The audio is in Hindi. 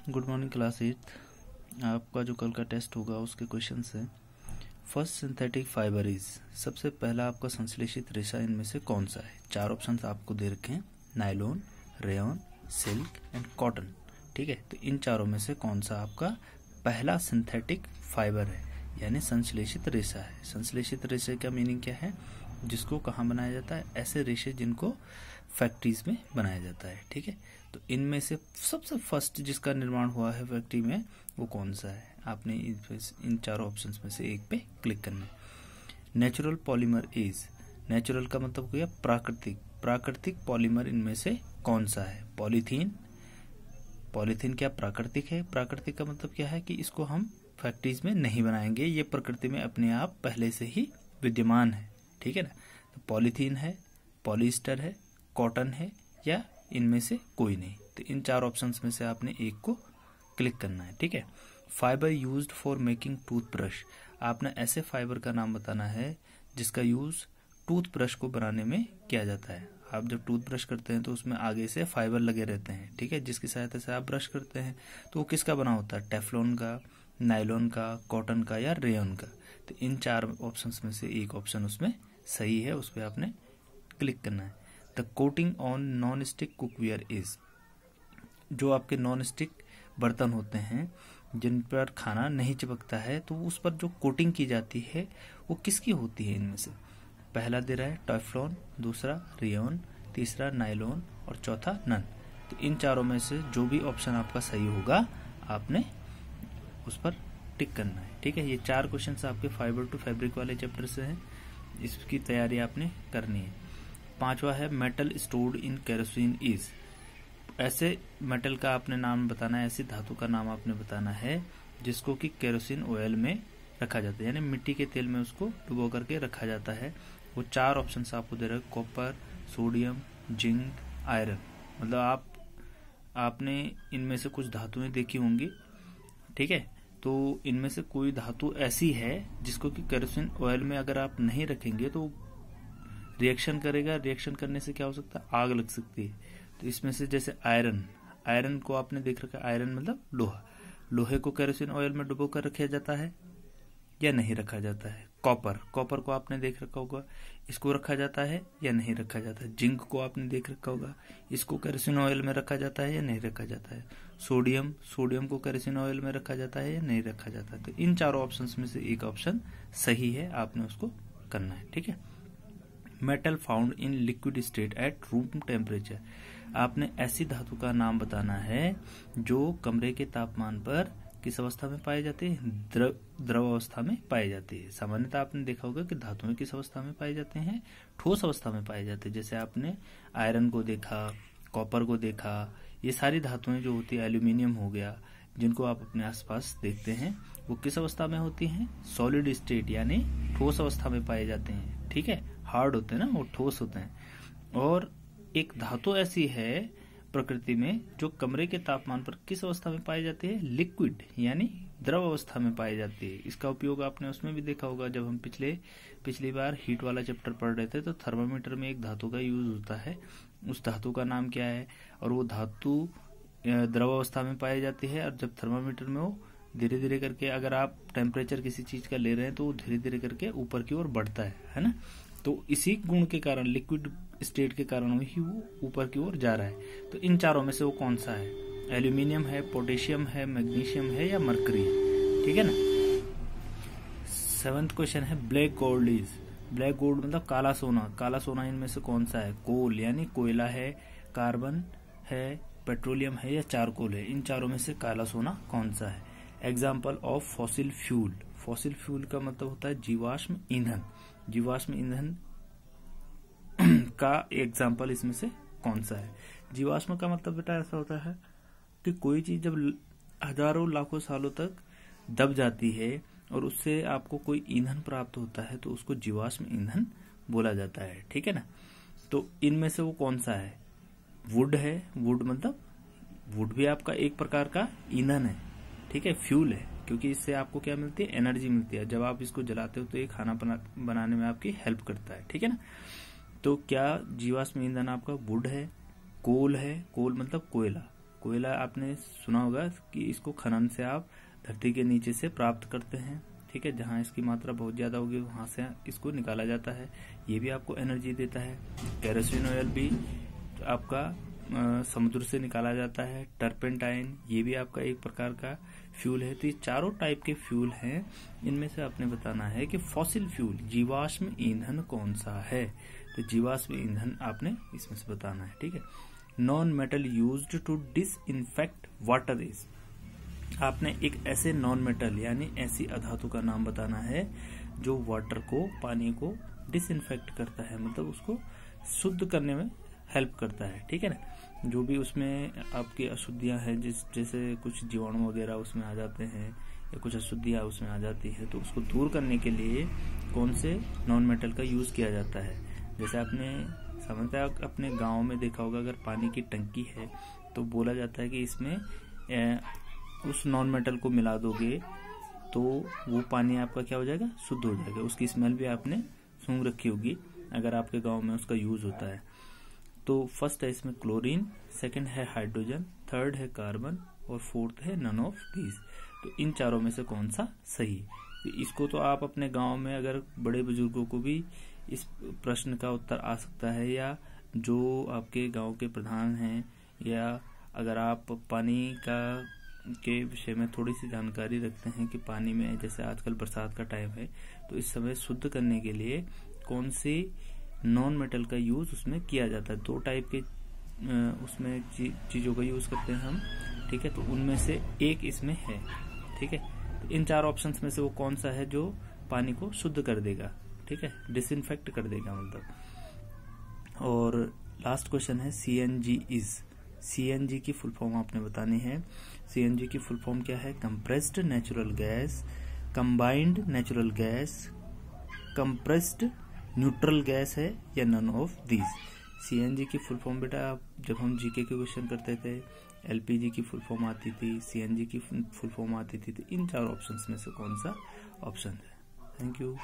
Good morning class 8। आपका जो कल का टेस्ट होगा उसके क्वेश्चन है। फर्स्ट सिंथेटिक फाइबर इज, सबसे पहला आपका संश्लेषित रेशा इनमें से कौन सा है। चार ऑप्शन आपको दे रखे हैं, nylon, rayon, silk and cotton. ठीक है, तो इन चारों में से कौन सा आपका पहला सिंथेटिक फाइबर है, यानी संश्लेषित रेशा है। संश्लेषित रेशे का मीनिंग क्या है, जिसको कहाँ बनाया जाता है, ऐसे रेशे जिनको फैक्ट्रीज में बनाया जाता है। ठीक है, तो इनमें से सबसे फर्स्ट जिसका निर्माण हुआ है फैक्ट्री में वो कौन सा है। आपने इन चारों ऑप्शंस में से एक पे क्लिक करना है। नेचुरल पॉलीमर इज, नेचुरल का मतलब क्या, प्राकृतिक। प्राकृतिक पॉलीमर इनमें से कौन सा है। पॉलीथीन, पॉलीथीन क्या प्राकृतिक है। प्राकृतिक का मतलब क्या है कि इसको हम फैक्ट्रीज में नहीं बनाएंगे, ये प्रकृति में अपने आप पहले से ही विद्यमान है। ठीक है ना, तो पॉलीथीन है, पॉलिएस्टर है, कॉटन है, या इनमें से कोई नहीं। तो इन चार ऑप्शंस में से आपने एक को क्लिक करना है। ठीक है। Fibre used for making toothbrush, आपने ऐसे फाइबर का नाम बताना है जिसका यूज टूथब्रश को बनाने में किया जाता है। आप जब टूथब्रश करते हैं तो उसमें आगे से फाइबर लगे रहते हैं। ठीक है, जिसकी सहायता से आप ब्रश करते हैं, तो वो किसका बना होता है, टेफ्लॉन का, नायलॉन का, कॉटन का या रेयॉन का। तो इन चार ऑप्शंस में से एक ऑप्शन उसमें सही है, उस पर आपने क्लिक करना है। The coating on non stick cookware is, जो आपके नॉन स्टिक बर्तन होते हैं जिन पर खाना नहीं चिपकता है, तो उस पर जो कोटिंग की जाती है वो किसकी होती है। इनमें से पहला दे रहा है टेफ्लॉन, दूसरा रेयॉन, तीसरा नायलॉन और चौथा नन। तो इन चारों में से जो भी ऑप्शन आपका सही होगा आपने उस पर टिक करना है। ठीक है, ये चार क्वेश्चन आपके फाइबर टू फैब्रिक वाले चैप्टर से हैं, इसकी तैयारी आपने करनी है। पांचवा है metal stored in kerosene is, ऐसे मेटल का आपने नाम बताना है, ऐसी धातु का नाम आपने बताना है जिसको कि केरोसिन ऑयल में रखा जाता है, यानी मिट्टी के तेल में उसको डुबो करके रखा जाता है। वो चार ऑप्शन आपको दे रहे हैं, कॉपर, सोडियम, जिंक, आयरन। मतलब आपने इनमें से कुछ धातुएं देखी होंगी। ठीक है, तो इनमें से कोई धातु ऐसी है जिसको कि केरोसिन ऑयल में अगर आप नहीं रखेंगे तो रिएक्शन करेगा। रिएक्शन करने से क्या हो सकता है, आग लग सकती है। तो इसमें से जैसे आयरन, आयरन को आपने देख रखा है, आयरन मतलब लोहा, लोहे को केरोसिन ऑयल में डुबो कर रखा जाता है या नहीं रखा जाता है। कॉपर, कॉपर को आपने देख रखा होगा, इसको रखा जाता है या नहीं रखा जाता है। जिंक को आपने देख रखा होगा, इसको केरोसिन ऑयल में रखा जाता है या नहीं रखा जाता है। सोडियम, सोडियम को केरोसिन ऑयल में रखा जाता है या नहीं रखा जाता है। तो इन चारों ऑप्शंस में से एक ऑप्शन सही है, आपने उसको करना है। ठीक है। Metal found in liquid state at room temperature, आपने ऐसी धातु का नाम बताना है जो कमरे के तापमान पर किस अवस्था में पाई जाती है, द्रव अवस्था में पाई जाती है। सामान्यतः आपने देखा होगा कि धातुएं किस अवस्था में पाए जाते हैं, ठोस अवस्था में पाए जाते हैं। जैसे आपने आयरन को देखा, कॉपर को देखा, ये सारी धातुएं जो होती है, एल्यूमिनियम हो गया, जिनको आप अपने आसपास देखते हैं, वो किस अवस्था में होती हैं, सॉलिड स्टेट यानी ठोस अवस्था में पाए जाते हैं। ठीक है, हार्ड होते हैं ना, वो ठोस होते हैं। और एक धातु ऐसी है प्रकृति में जो कमरे के तापमान पर किस अवस्था में पाई जाती है, लिक्विड यानी द्रव अवस्था में पाई जाती है। इसका उपयोग आपने उसमें भी देखा होगा, जब हम पिछली बार हीट वाला चैप्टर पढ़ रहे थे, तो थर्मामीटर में एक धातु का यूज होता है। उस धातु का नाम क्या है, और वो धातु द्रव अवस्था में पाई जाती है। और जब थर्मामीटर में वो धीरे धीरे करके, अगर आप टेम्परेचर किसी चीज का ले रहे हैं तो वो धीरे धीरे करके ऊपर की ओर बढ़ता है ना। तो इसी गुण के कारण, लिक्विड स्टेट के कारण ही वो ऊपर की ओर जा रहा है। तो इन चारों में से वो कौन सा है, एल्यूमिनियम है, पोटेशियम है, मैग्नीशियम है या मरकरी है। ठीक है ना। 7th क्वेश्चन है black gold is, black gold मतलब काला सोना। काला सोना इनमें से कौन सा है, कोल यानी कोयला है, कार्बन है, पेट्रोलियम है या चारकोल है। इन चारों में से काला सोना कौन सा है। Example of fossil fuel, fossil fuel का मतलब होता है जीवाश्म ईंधन। जीवाश्म ईंधन का एग्जाम्पल इसमें से कौन सा है। जीवाश्म का मतलब बेटा ऐसा होता है कि कोई चीज जब हजारों लाखों सालों तक दब जाती है और उससे आपको कोई ईंधन प्राप्त होता है तो उसको जीवाश्म ईंधन बोला जाता है। ठीक है ना। तो इनमें से वो कौन सा है, वुड है। वुड मतलब वुड भी आपका एक प्रकार का ईंधन है। ठीक है, फ्यूल है, क्योंकि इससे आपको क्या मिलती है, एनर्जी मिलती है। जब आप इसको जलाते हो तो ये खाना बनाने में आपकी हेल्प करता है। ठीक है ना। तो क्या जीवाश्म ईंधन आपका वुड है, कोल है, कोल मतलब कोयला, कोयला आपने सुना होगा कि इसको खनन से आप धरती के नीचे से प्राप्त करते हैं, ठीक है। जहाँ इसकी मात्रा बहुत ज्यादा होगी वहां से इसको निकाला जाता है, ये भी आपको एनर्जी देता है। केरोसिन ऑयल भी आपका समुद्र से निकाला जाता है। टर्पेंटाइन ये भी आपका एक प्रकार का फ्यूल है। तो ये चारों टाइप के फ्यूल हैं। इनमें से आपने बताना है कि फॉसिल फ्यूल जीवाश्म ईंधन कौन सा है। तो जीवाश्म ईंधन आपने इसमें से बताना है, ठीक है। Non metal used to disinfect water is, आपने एक ऐसे नॉन मेटल यानी ऐसी अधातु का नाम बताना है जो वाटर को, पानी को डिसइंफेक्ट करता है, मतलब उसको शुद्ध करने में हेल्प करता है, ठीक है ना। जो भी उसमें आपकी अशुद्धियां हैं, जैसे कुछ जीवाणु वगैरह उसमें आ जाते हैं या कुछ अशुद्धियां उसमें आ जाती है, तो उसको दूर करने के लिए कौन से नॉन मेटल का यूज किया जाता है। जैसे आपने सामान्यतः अपने गांव में देखा होगा, अगर पानी की टंकी है तो बोला जाता है कि इसमें उस नॉन मेटल को मिला दोगे तो वो पानी आपका क्या हो जाएगा, शुद्ध हो जाएगा। उसकी स्मेल भी आपने सूंघ रखी होगी अगर आपके गांव में उसका यूज होता है। तो फर्स्ट है इसमें क्लोरीन, सेकंड है हाइड्रोजन, थर्ड है कार्बन और फोर्थ है नन ऑफ दीज। तो इन चारों में से कौन सा सही। तो इसको तो आप अपने गांव में अगर बड़े बुजुर्गों को भी इस प्रश्न का उत्तर आ सकता है, या जो आपके गांव के प्रधान हैं, या अगर आप पानी के विषय में थोड़ी सी जानकारी रखते हैं कि पानी में, जैसे आजकल बरसात का टाइम है, तो इस समय शुद्ध करने के लिए कौन सी नॉन मेटल का यूज उसमें किया जाता है। 2 टाइप के उसमें चीजों का यूज करते हैं हम, ठीक है। तो उनमें से एक इसमें है, ठीक है। तो इन 4 ऑप्शंस में से वो कौन सा है जो पानी को शुद्ध कर देगा, ठीक है, डिसइंफेक्ट कर देगा मतलब। और लास्ट क्वेश्चन है सीएनजी इज, सीएनजी की फुल फॉर्म आपने बतानी है। सीएनजी की फुल फॉर्म क्या है, compressed natural gas, combined natural gas, compressed neutral gas है, या नन ऑफ दीज। सीएनजी की फुल फॉर्म बेटा आप जब हम जीके के क्वेश्चन करते थे, एलपीजी की फुल फॉर्म आती थी, सीएनजी की फुल फॉर्म आती थी। तो इन 4 ऑप्शंस में से कौन सा ऑप्शन है। Thank you.